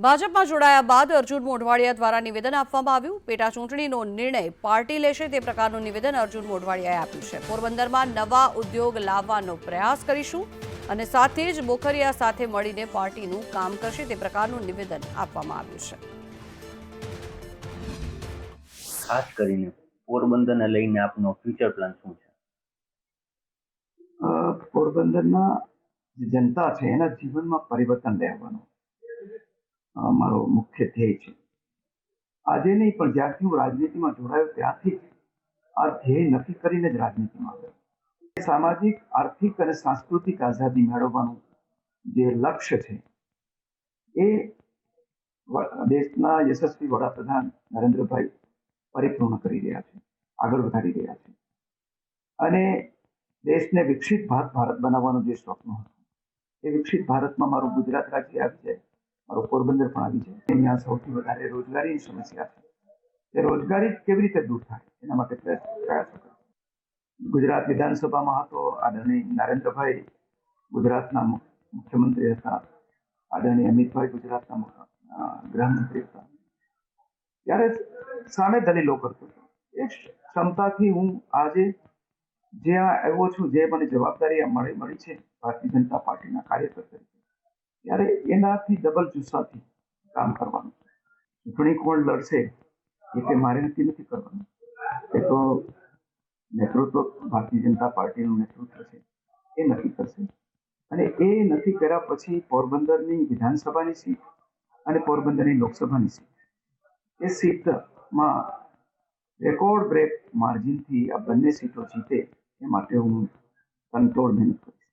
ભાજપમાં જોડાયા બાદ અર્જુન મોઢવાડિયા દ્વારા નિવેદન આપવામાં આવ્યું। પેટા ચૂંટણીનો નિર્ણય પાર્ટી લેશે તે પ્રકારનું નિવેદન અર્જુન મોઢવાડિયાએ આપ્યું છે। પોરબંદરમાં નવા ઉદ્યોગ લાવવાનો પ્રયાસ કરીશું અને સાથે જ બોખરિયા સાથે મળીને પાર્ટીનું કામ કરશે તે પ્રકારનું નિવેદન આપવામાં આવ્યું છે। ખાસ કરીને પોરબંદરને લઈને આપનો ફ્યુચર પ્લાન શું છે? પોરબંદરના જે જનતા છે એના જીવનમાં પરિવર્તન લાવવાનો મારો મુખ્ય ધ્યેય છે। આજે નહીં પણ જ્યારથી હું રાજનીતિમાં જોડાયો ત્યારથી જ આ ધ્યેય નક્કી કરીને જ રાજનીતિમાં આવ્યો। સામાજિક, આર્થિક અને સાંસ્કૃતિક આઝાદી મેળવવાનું જે લક્ષ્ય છે એ દેશના યશસ્વી વડાપ્રધાન નરેન્દ્રભાઈ પરિપૂર્ણ કરી રહ્યા છે, આગળ વધારી રહ્યા છે અને દેશને વિકસિત ભારત બનાવવાનું જે સ્વપ્ન હતું એ વિકસિત ભારતમાં મારું ગુજરાત રાજ્ય આવી જાય, મારું પોરબંદર પણ આવી જાય। અહીંયા સૌથી વધારે રોજગારીની સમસ્યા છે, એ રોજગારી કેવી રીતે દૂર થાય એના માટે પ્રયાસો કરે। ગુજરાત વિધાનસભામાં હતો આદરણીય નરેન્દ્રભાઈ, ગુજરાતના મુખ્યમંત્રી હતા આદરણીય અમિતભાઈ, ગુજરાતના ગૃહમંત્રી હતા, ત્યારે સામે દલીલો કરતો હતો। એ ક્ષમતાથી હું આજે જ્યાં આવ્યો છું, જે મને જવાબદારી મળી છે ભારતીય જનતા પાર્ટીના કાર્યકર તરીકે, ત્યારે એનાથી ડબલ જુસ્સાથી કામ કરવાનું છે। ચૂંટણી કોણ લડશે એ કે મારે નક્કી નથી કરવાનું, એ તો નેતૃત્વ ભારતીય જનતા પાર્ટીનું નેતૃત્વ છે એ નક્કી કરશે અને એ નક્કી કર્યા પછી પોરબંદરની વિધાનસભાની સીટ અને પોરબંદરની લોકસભાની સીટ, એ સીટમાં રેકોર્ડ બ્રેક માર્જિનથી આ બંને સીટો જીતે એ માટે હું તનતોડ મહેનત કરીશ।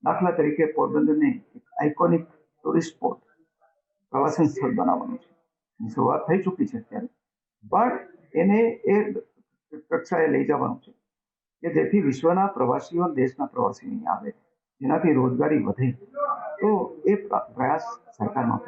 દાખલા તરીકે પોરબંદરને એક આઇકોનિક ટુરિસ્ટ સ્પોટ, પ્રવાસન સ્થળ બનાવવાનું છે। એની શરૂઆત થઈ ચૂકી છે અત્યારે, પણ એને એ કક્ષાએ લઈ જવાનું છે કે જેથી વિશ્વના પ્રવાસીઓ દેશના પ્રવાસીઓ અહીં આવે, જેનાથી રોજગારી વધે, તો એ પ્રયાસ સરકારમાં